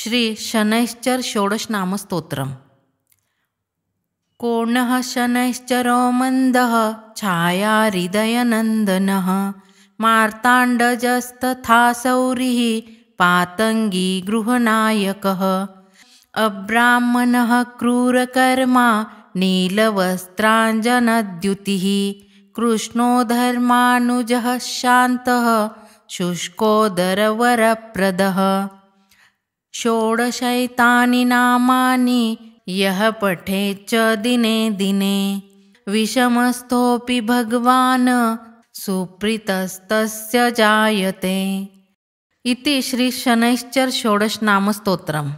श्री शनैश्चर षोडशनामस्तोत्रम्। कोणः शनैश्चरो मन्दः छाया हृदयनन्दनः, मार्ताण्डजस्तथा सौरिः पातङ्गी गृहनायकः, अब्राह्मणः क्रूरकर्मा नीलवस्त्राञ्जनद्युतिः, कृष्णो धर्मानुजः शान्तः शुष्कोदरवरप्रदः। षोडशैतानि नामानि यः पठेच्च दिने दिने, विषमस्थोऽपि भगवान् सुप्रीतस्तस्य जायते। इति श्री शनैश्चर षोडशनामस्तोत्रम्।